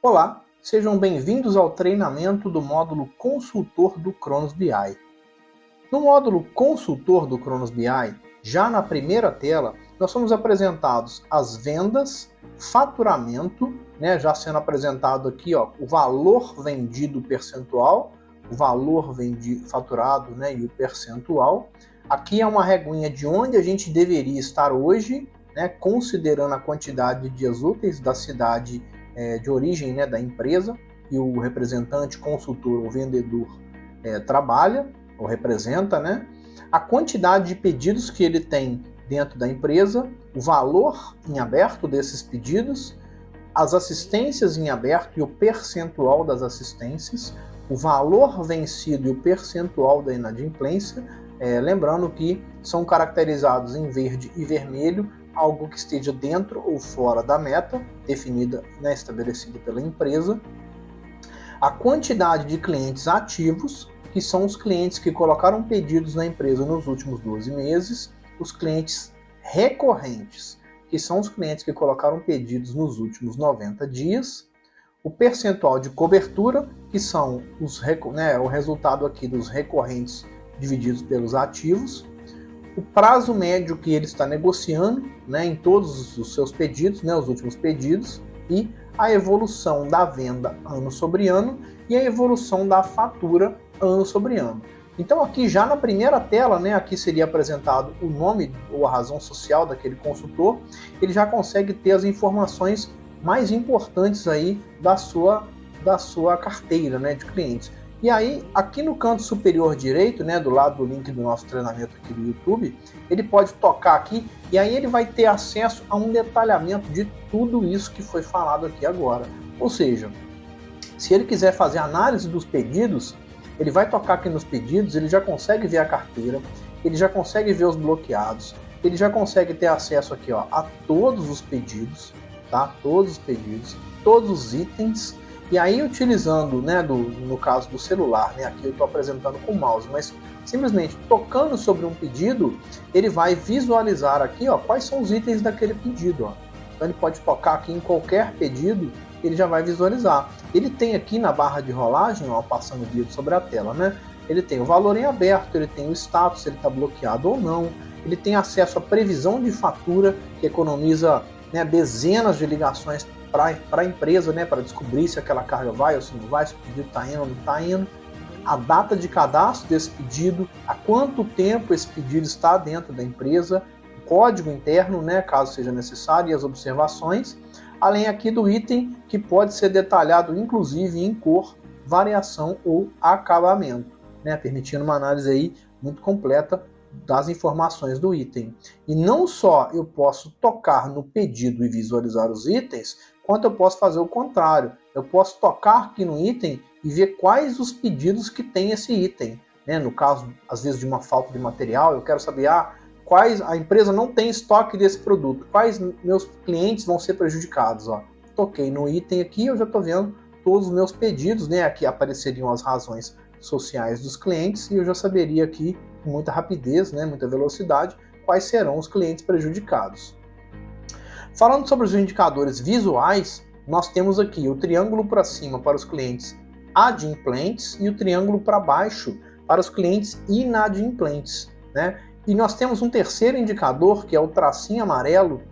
Olá, sejam bem-vindos ao treinamento do módulo Consultor do Cronos BI. No módulo Consultor do Cronos BI, já na primeira tela, nós somos apresentados as vendas, faturamento, já sendo apresentado aqui o valor vendido percentual, o valor faturado e o percentual. Aqui é uma reguinha de onde a gente deveria estar hoje, considerando a quantidade de dias úteis da cidade de origem da empresa e o representante, consultor ou vendedor trabalha ou representa, a quantidade de pedidos que ele tem dentro da empresa, o valor em aberto desses pedidos, as assistências em aberto e o percentual das assistências, o valor vencido e o percentual da inadimplência, lembrando que são caracterizados em verde e vermelho, algo que esteja dentro ou fora da meta, definida, estabelecida pela empresa. A quantidade de clientes ativos, que são os clientes que colocaram pedidos na empresa nos últimos 12 meses. Os clientes recorrentes, que são os clientes que colocaram pedidos nos últimos 90 dias. O percentual de cobertura, que são o resultado aqui dos recorrentes divididos pelos ativos. O prazo médio que ele está negociando em todos os seus pedidos, os últimos pedidos, e a evolução da venda ano sobre ano e a evolução da fatura ano sobre ano. Então aqui já na primeira tela, aqui seria apresentado o nome ou a razão social daquele consultor, ele já consegue ter as informações mais importantes aí da sua carteira de clientes. E aí, aqui no canto superior direito, do lado do link do nosso treinamento aqui do YouTube, ele pode tocar aqui e aí ele vai ter acesso a um detalhamento de tudo isso que foi falado aqui agora. Ou seja, se ele quiser fazer análise dos pedidos, ele vai tocar aqui nos pedidos, ele já consegue ver a carteira, ele já consegue ver os bloqueados, ele já consegue ter acesso aqui a todos os pedidos, tá? Todos os pedidos, todos os itens. E aí, utilizando, no caso do celular, aqui eu estou apresentando com o mouse, mas simplesmente tocando sobre um pedido, ele vai visualizar aqui, quais são os itens daquele pedido, Então ele pode tocar aqui em qualquer pedido, ele já vai visualizar. Ele tem aqui na barra de rolagem, passando o dedo sobre a tela, ele tem o valor em aberto, ele tem o status, se ele está bloqueado ou não, ele tem acesso à previsão de fatura, que economiza dezenas de ligações para a empresa, para descobrir se aquela carga vai ou se não vai, se o pedido está indo ou não está indo, a data de cadastro desse pedido, há quanto tempo esse pedido está dentro da empresa, o código interno, caso seja necessário, e as observações, além aqui do item que pode ser detalhado, inclusive em cor, variação ou acabamento, permitindo uma análise aí muito completa das informações do item. E não só eu posso tocar no pedido e visualizar os itens, quanto eu posso fazer o contrário. Eu posso tocar aqui no item e ver quais os pedidos que tem esse item. No caso, às vezes, de uma falta de material, eu quero saber quais a empresa não tem estoque desse produto, quais meus clientes vão ser prejudicados. Toquei no item aqui, eu já estou vendo todos os meus pedidos, aqui apareceriam as razões sociais dos clientes e eu já saberia aqui com muita rapidez, muita velocidade, quais serão os clientes prejudicados. Falando sobre os indicadores visuais, nós temos aqui o triângulo para cima para os clientes adimplentes e o triângulo para baixo para os clientes inadimplentes. E nós temos um terceiro indicador, que é o tracinho amarelo,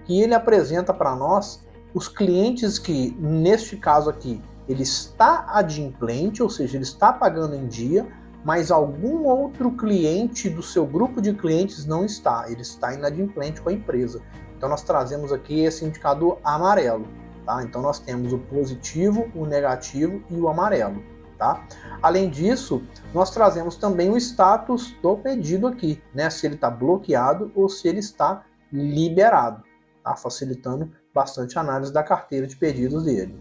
que ele apresenta para nós os clientes que, neste caso aqui, ele está adimplente, ou seja, ele está pagando em dia, mas algum outro cliente do seu grupo de clientes não está, ele está inadimplente com a empresa. Então nós trazemos aqui esse indicador amarelo, tá? Então nós temos o positivo, o negativo e o amarelo, tá? Além disso, nós trazemos também o status do pedido aqui, se ele está bloqueado ou se ele está liberado, tá? Facilitando bastante a análise da carteira de pedidos dele.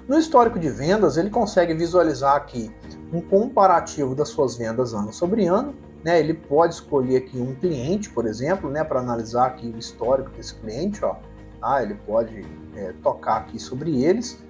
No histórico de vendas, ele consegue visualizar aqui um comparativo das suas vendas ano sobre ano. Ele pode escolher aqui um cliente, por exemplo, para analisar aqui o histórico desse cliente. Ele pode tocar aqui sobre eles,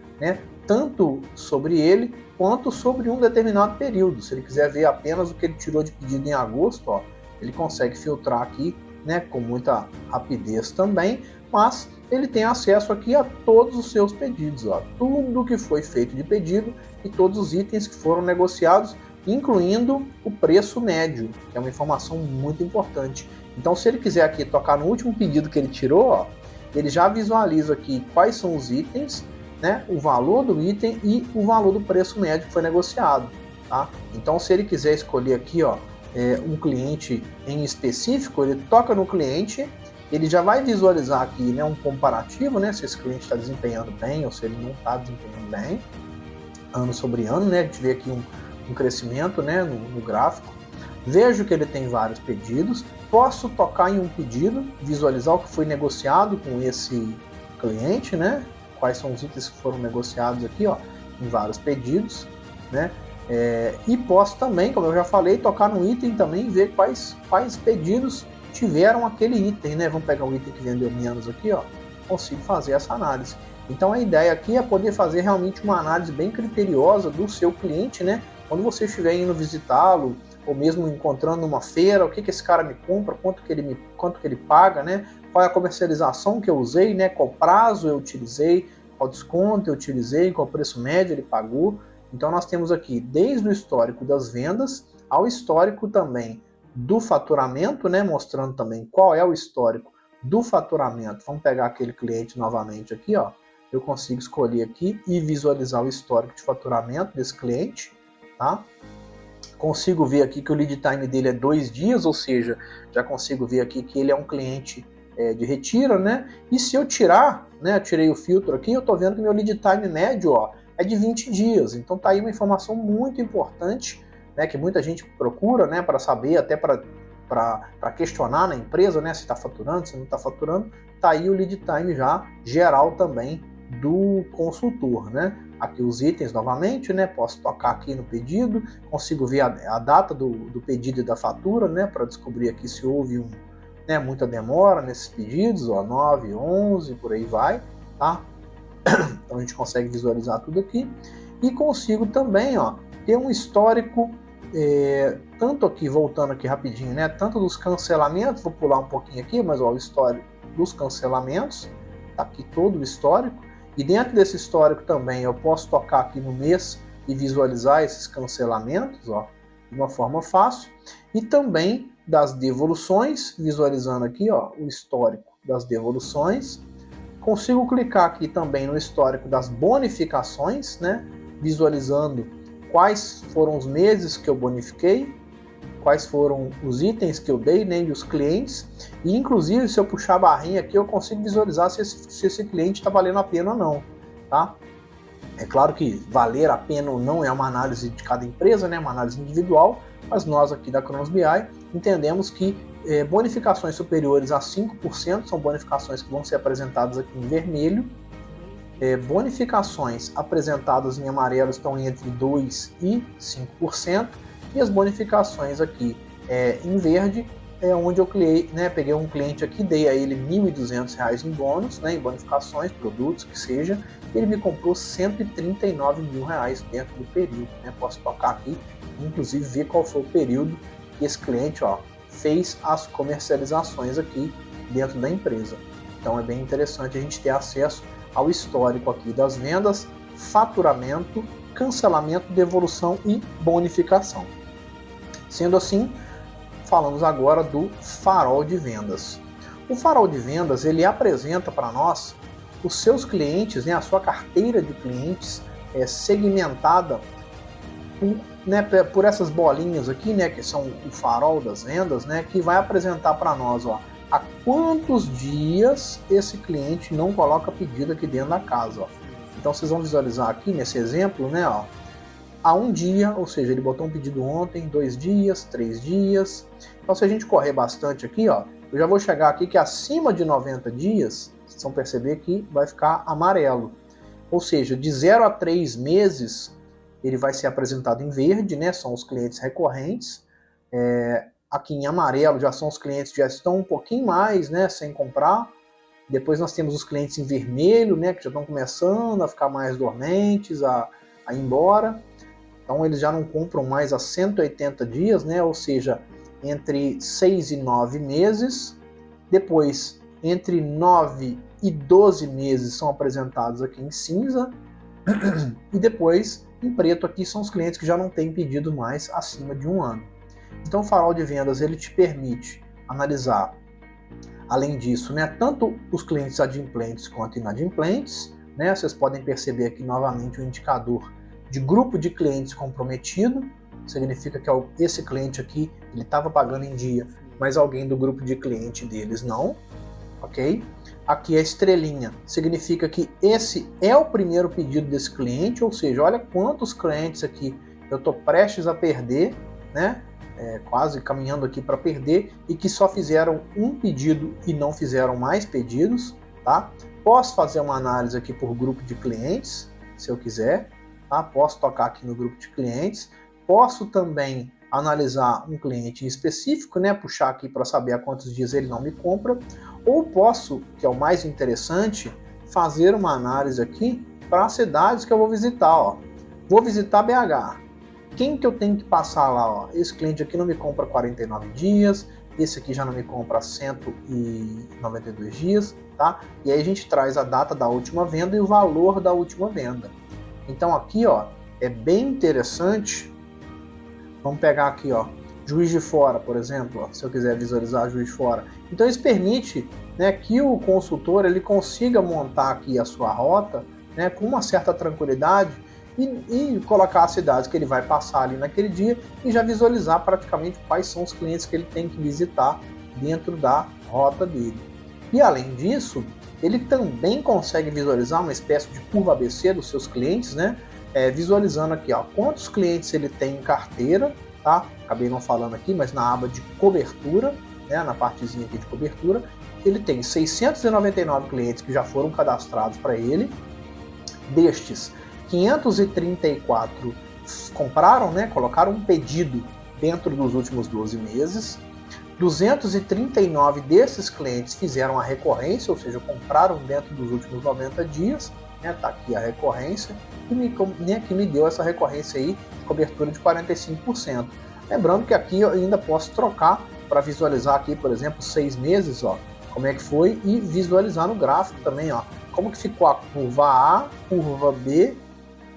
tanto sobre ele quanto sobre um determinado período. Se ele quiser ver apenas o que ele tirou de pedido em agosto, ele consegue filtrar aqui né, com muita rapidez também, mas ele tem acesso aqui a todos os seus pedidos, ó, tudo que foi feito de pedido e todos os itens que foram negociados, incluindo o preço médio, que é uma informação muito importante. Então, se ele quiser aqui tocar no último pedido que ele tirou, ó, ele já visualiza aqui quais são os itens, né, o valor do item e o valor do preço médio que foi negociado. Tá? Então, se ele quiser escolher aqui, ó, um cliente em específico, ele toca no cliente, ele já vai visualizar aqui, né, um comparativo, né, se esse cliente está desempenhando bem ou se ele não está desempenhando bem, ano sobre ano, né, a gente vê aqui um crescimento, né, no gráfico. Vejo que ele tem vários pedidos, posso tocar em um pedido, visualizar o que foi negociado com esse cliente, né, quais são os itens que foram negociados aqui, ó, em vários pedidos, né, e posso também, como eu já falei, tocar no item também e ver quais pedidos tiveram aquele item, né? Vamos pegar o item que vendeu menos aqui, ó. Consigo fazer essa análise. Então a ideia aqui é poder fazer realmente uma análise bem criteriosa do seu cliente, né? Quando você estiver indo visitá-lo, ou mesmo encontrando numa feira, o que esse cara me compra, quanto que ele paga, né? Qual é a comercialização que eu usei, né? Qual prazo eu utilizei, qual desconto eu utilizei, qual preço médio ele pagou. Então nós temos aqui desde o histórico das vendas ao histórico também do faturamento, né, mostrando também qual é o histórico do faturamento. Vamos pegar aquele cliente novamente aqui, ó. Eu consigo escolher aqui e visualizar o histórico de faturamento desse cliente, tá? Consigo ver aqui que o lead time dele é 2 dias, ou seja, já consigo ver aqui que ele é um cliente de retira, né? E se eu tirar, né, eu tirei o filtro aqui, eu tô vendo que meu lead time médio, ó, é de 20 dias. Então tá aí uma informação muito importante, né, que muita gente procura, né, para saber, até para questionar na empresa, né, se está faturando, se não está faturando. Tá aí o lead time já geral também do consultor, né? Aqui os itens novamente, né? Posso tocar aqui no pedido, consigo ver a data do pedido e da fatura, né? Para descobrir aqui se houve muita demora nesses pedidos, ó, 9, 11, por aí vai, tá? Então a gente consegue visualizar tudo aqui e consigo também, ó, ter um histórico, tanto aqui, voltando aqui rapidinho, né, tanto dos cancelamentos, vou pular um pouquinho aqui, mas ó, o histórico dos cancelamentos, tá aqui todo o histórico, e dentro desse histórico também eu posso tocar aqui no mês e visualizar esses cancelamentos, ó, de uma forma fácil, e também das devoluções, visualizando aqui, ó, o histórico das devoluções. Consigo clicar aqui também no histórico das bonificações, né, visualizando quais foram os meses que eu bonifiquei, quais foram os itens que eu dei, né, e os clientes, e inclusive se eu puxar a barrinha aqui eu consigo visualizar se esse cliente está valendo a pena ou não, tá? É claro que valer a pena ou não é uma análise de cada empresa, né, uma análise individual, mas nós aqui da Cronos BI entendemos que bonificações superiores a 5% são bonificações que vão ser apresentadas aqui em vermelho. Bonificações apresentadas em amarelo estão entre 2% e 5%, e as bonificações aqui em verde é onde eu peguei um cliente aqui, dei a ele R$ 1.200 em bônus, né, em bonificações, produtos, que seja, e ele me comprou R$139 mil dentro do período, né? Posso tocar aqui, inclusive ver qual foi o período que esse cliente, ó, fez as comercializações aqui dentro da empresa. Então é bem interessante a gente ter acesso ao histórico aqui das vendas, faturamento, cancelamento, devolução e bonificação. Sendo assim, falamos agora do farol de vendas. O farol de vendas, ele apresenta para nós os seus clientes, né, a sua carteira de clientes segmentada por essas bolinhas aqui, né, que são o farol das vendas, né, que vai apresentar para nós, ó, há quantos dias esse cliente não coloca pedido aqui dentro da casa, ó. Então vocês vão visualizar aqui nesse exemplo, né, ó, há um dia, ou seja, ele botou um pedido ontem, 2 dias, 3 dias. Então se a gente correr bastante aqui, ó, eu já vou chegar aqui que acima de 90 dias, vocês vão perceber que vai ficar amarelo. Ou seja, de 0 a 3 meses, ele vai ser apresentado em verde, né, são os clientes recorrentes. Aqui em amarelo já são os clientes que já estão um pouquinho mais, né, sem comprar. Depois nós temos os clientes em vermelho, né, que já estão começando a ficar mais dormentes, a ir embora. Então eles já não compram mais há 180 dias, né, ou seja, entre 6 e 9 meses. Depois, entre 9 e 12 meses são apresentados aqui em cinza. E depois, em preto aqui, são os clientes que já não têm pedido mais acima de 1 ano. Então o farol de vendas ele te permite analisar, além disso, né, tanto os clientes adimplentes quanto inadimplentes, né, vocês podem perceber aqui novamente o indicador de grupo de clientes comprometido, significa que esse cliente aqui ele estava pagando em dia, mas alguém do grupo de cliente deles não, ok? Aqui a estrelinha significa que esse é o primeiro pedido desse cliente, ou seja, olha quantos clientes aqui eu estou prestes a perder, né? Quase caminhando aqui para perder, e que só fizeram um pedido e não fizeram mais pedidos, tá? Posso fazer uma análise aqui por grupo de clientes, se eu quiser, tá? Posso tocar aqui no grupo de clientes, posso também analisar um cliente em específico, né? Puxar aqui para saber há quantos dias ele não me compra, ou posso, que é o mais interessante, fazer uma análise aqui para as cidades que eu vou visitar, ó. Vou visitar BH. Quem que eu tenho que passar lá? Ó? Esse cliente aqui não me compra 49 dias, esse aqui já não me compra 192 dias, tá? E aí a gente traz a data da última venda e o valor da última venda. Então aqui, ó, é bem interessante. Vamos pegar aqui, ó, Juiz de Fora, por exemplo, ó, se eu quiser visualizar Juiz de Fora. Então isso permite, né, que o consultor ele consiga montar aqui a sua rota, né, com uma certa tranquilidade, e colocar as cidades que ele vai passar ali naquele dia e já visualizar praticamente quais são os clientes que ele tem que visitar dentro da rota dele. E além disso, ele também consegue visualizar uma espécie de curva ABC dos seus clientes, né? Visualizando aqui, ó, quantos clientes ele tem em carteira, tá? Acabei não falando aqui, mas na aba de cobertura, né, na partezinha aqui de cobertura, ele tem 699 clientes que já foram cadastrados para ele. Destes, 534 compraram, né, colocaram um pedido dentro dos últimos 12 meses. 239 desses clientes fizeram a recorrência, ou seja, compraram dentro dos últimos 90 dias. Né, tá aqui a recorrência, e aqui me deu essa recorrência aí de cobertura de 45%. Lembrando que aqui eu ainda posso trocar para visualizar aqui, por exemplo, 6 meses, ó, como é que foi, e visualizar no gráfico também, ó, como que ficou a curva A, curva B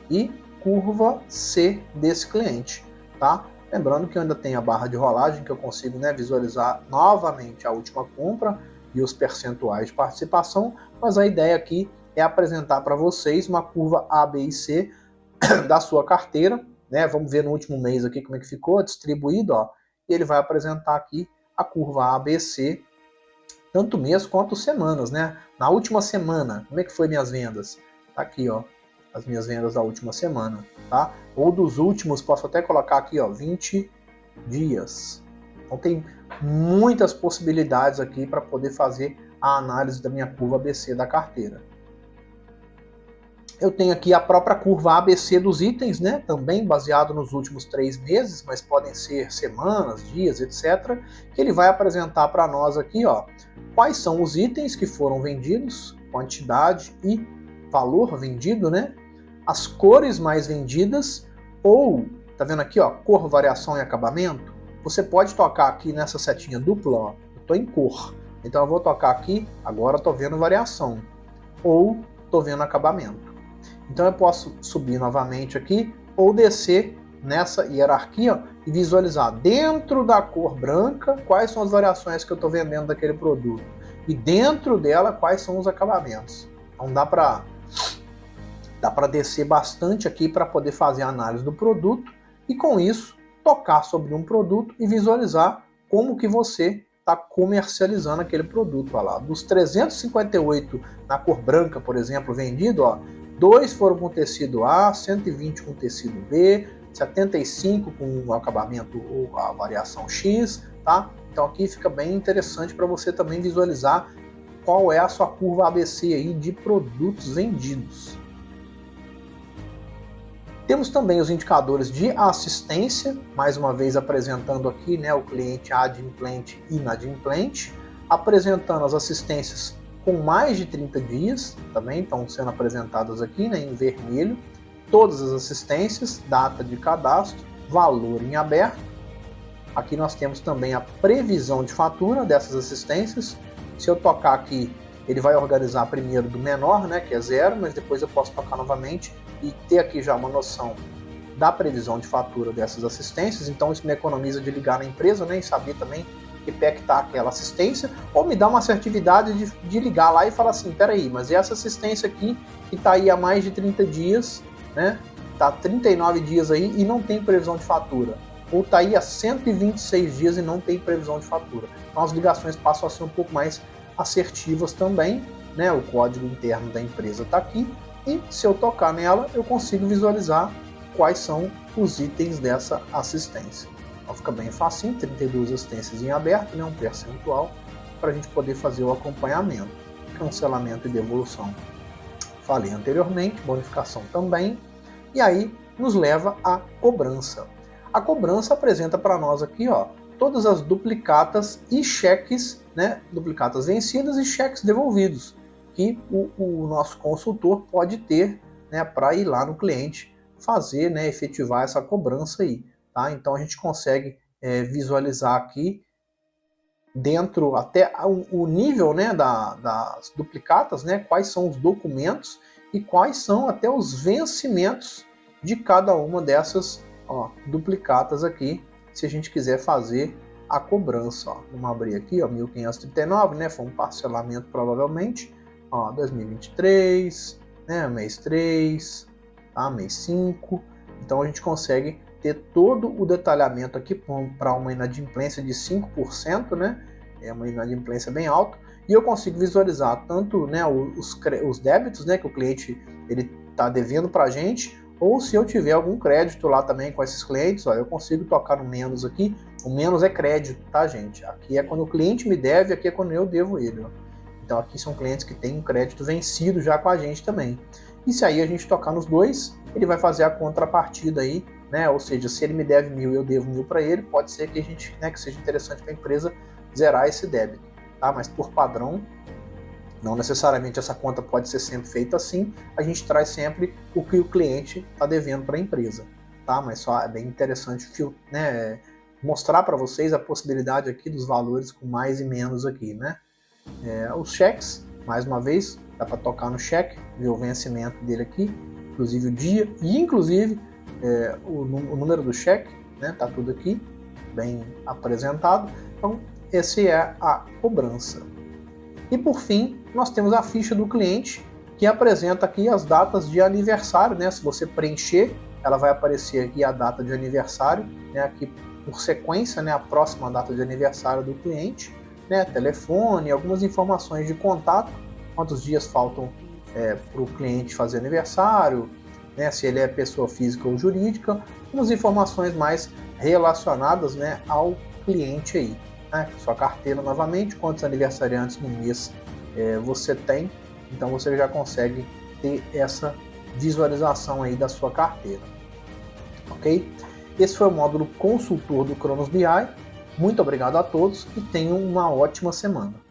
e curva C desse cliente, tá? Lembrando que eu ainda tenho a barra de rolagem que eu consigo, né, visualizar novamente a última compra e os percentuais de participação, mas a ideia aqui é apresentar para vocês uma curva A, B e C da sua carteira, né? Vamos ver no último mês aqui como é que ficou distribuído, ó. E ele vai apresentar aqui a curva A, B, C, tanto mês quanto semanas, né? Na última semana, como é que foi minhas vendas? Tá aqui, ó, as minhas vendas da última semana, tá? Ou dos últimos, posso até colocar aqui, ó, 20 dias. Então tem muitas possibilidades aqui para poder fazer a análise da minha curva ABC da carteira. Eu tenho aqui a própria curva ABC dos itens, né? Também baseado nos últimos 3 meses, mas podem ser semanas, dias, etc. Que ele vai apresentar para nós aqui, ó, quais são os itens que foram vendidos, quantidade e valor vendido, né? As cores mais vendidas, ou, tá vendo aqui, ó, cor, variação e acabamento? Você pode tocar aqui nessa setinha dupla, ó, eu tô em cor. Então eu vou tocar aqui, agora eu tô vendo variação, ou tô vendo acabamento. Então eu posso subir novamente aqui, ou descer nessa hierarquia, ó, e visualizar dentro da cor branca quais são as variações que eu estou vendendo daquele produto. E dentro dela quais são os acabamentos. Então dá para descer bastante aqui para poder fazer a análise do produto e com isso tocar sobre um produto e visualizar como que você está comercializando aquele produto. Olha lá, dos 358 na cor branca, por exemplo, vendido, ó, 2 foram com tecido A, 120 com tecido B, 75 com o acabamento ou a variação X, tá? Então aqui fica bem interessante para você também visualizar qual é a sua curva ABC aí de produtos vendidos. Temos também os indicadores de assistência, mais uma vez apresentando aqui, né, o cliente adimplente e inadimplente, apresentando as assistências com mais de 30 dias, também estão sendo apresentadas aqui, né, em vermelho, todas as assistências, data de cadastro, valor em aberto. Aqui nós temos também a previsão de fatura dessas assistências, Se eu tocar aqui, ele vai organizar primeiro do menor, né, que é 0, mas depois eu posso tocar novamente e ter aqui já uma noção da previsão de fatura dessas assistências. Então isso me economiza de ligar na empresa, né, e saber também que pé que está aquela assistência, ou me dá uma assertividade de ligar lá e falar assim, peraí, mas essa assistência aqui que está aí há mais de 30 dias, né, está 39 dias aí e não tem previsão de fatura, ou está aí há 126 dias e não tem previsão de fatura. Então as ligações passam a ser um pouco mais assertivas também, né, o código interno da empresa está aqui, e se eu tocar nela, eu consigo visualizar quais são os itens dessa assistência. Então fica bem facinho, 32 assistências em aberto, né, um percentual, para a gente poder fazer o acompanhamento. Cancelamento e devolução, falei anteriormente, bonificação também, e aí nos leva à cobrança. A cobrança apresenta para nós aqui, ó, todas as duplicatas e cheques, né, duplicatas vencidas e cheques devolvidos, que o nosso consultor pode ter, né, para ir lá no cliente fazer, né, efetivar essa cobrança aí. Tá? Então a gente consegue visualizar aqui dentro até o nível, né, das duplicatas, né, quais são os documentos e quais são até os vencimentos de cada uma dessas, ó, duplicatas aqui, se a gente quiser fazer a cobrança. Ó. Vamos abrir aqui, ó, 1539, né, foi um parcelamento provavelmente, ó, 2023, né, mês 3, tá, mês 5, então a gente consegue ter todo o detalhamento aqui para uma inadimplência de 5%, né? É uma inadimplência bem alta, e eu consigo visualizar tanto, né, os débitos, né, que o cliente ele está devendo para a gente, ou se eu tiver algum crédito lá também com esses clientes, ó, eu consigo tocar no menos aqui. O menos é crédito, tá, gente? Aqui é quando o cliente me deve, aqui é quando eu devo ele. Ó. Então aqui são clientes que têm um crédito vencido já com a gente também. E se aí a gente tocar nos dois, ele vai fazer a contrapartida aí, né? Ou seja, se ele me deve 1.000 e eu devo 1.000 para ele, pode ser que a gente, né, que seja interessante para a empresa zerar esse débito, tá? Mas por padrão, não necessariamente essa conta pode ser sempre feita assim, a gente traz sempre o que o cliente está devendo para a empresa, tá? Mas só é bem interessante, né, mostrar para vocês a possibilidade aqui dos valores com mais e menos aqui, né? Os cheques, mais uma vez, dá para tocar no cheque, ver o vencimento dele aqui, inclusive o dia e inclusive o número do cheque, né? Tá tudo aqui bem apresentado. Então esse é a cobrança. E por fim nós temos a ficha do cliente, que apresenta aqui as datas de aniversário, né? Se você preencher, ela vai aparecer aqui a data de aniversário, né? Aqui por sequência, né? A próxima data de aniversário do cliente, né? Telefone, algumas informações de contato, quantos dias faltam para o cliente fazer aniversário, né, se ele é pessoa física ou jurídica, umas informações mais relacionadas, né, ao cliente aí. Né, sua carteira novamente, quantos aniversariantes no mês você tem, então você já consegue ter essa visualização aí da sua carteira. Ok? Esse foi o módulo consultor do Kronos BI. Muito obrigado a todos e tenham uma ótima semana.